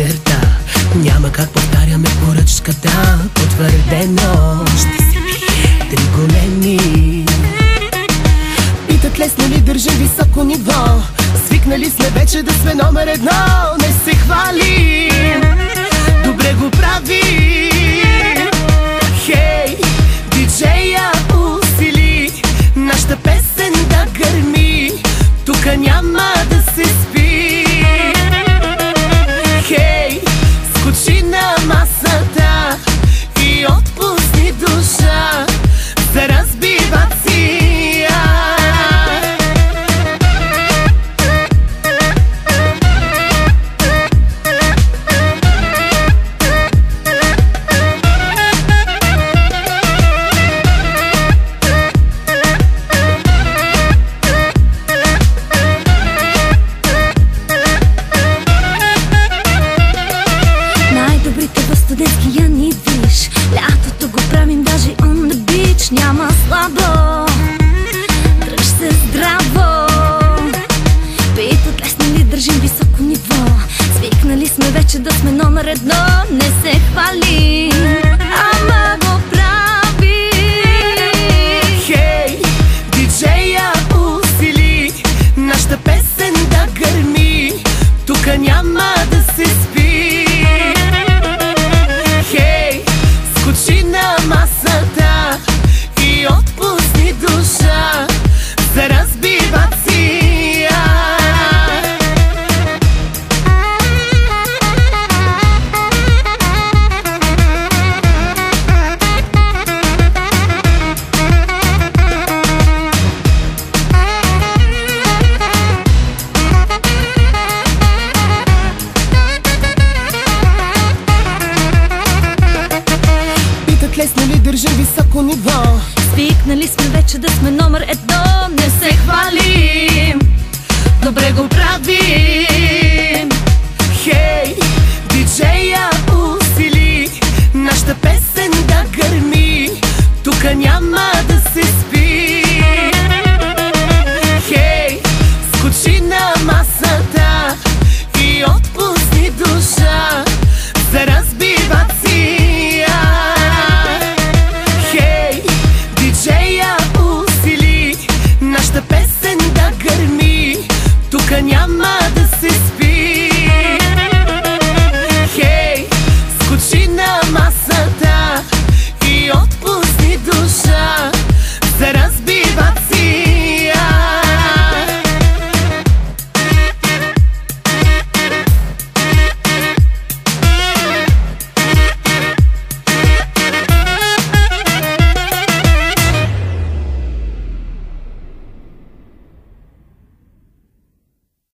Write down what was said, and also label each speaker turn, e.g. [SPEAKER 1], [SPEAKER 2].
[SPEAKER 1] вечерта. Няма как повтаряме поръчката. Потвърдено ще се пие 3 големи. Питат лесно ли държим високо ниво. Свикнали сме вече да сме номер 1. Не се хвалим, добре го прави. Хей, диджея усили нашата песен да гърми. Тука няма да се спи. Хей, скочи на масата и отпусни душа за разбивация.
[SPEAKER 2] Студентския ни движ, лятото го правим даже on the beach. Няма слабо, дръж се здраво. Питат лесно ли държим високо ниво. Свикнали сме вече да сме номер 1. Не се хвали, ама го прави.
[SPEAKER 1] Хей, диджея усили нашата песен да гърми. Тука няма да се спи. Скочи на масата и отпусни душа за разбивация. Лесно ли държим високо ниво.
[SPEAKER 2] Свикнали сме вече да сме номер 1. Не се хвалим, добре го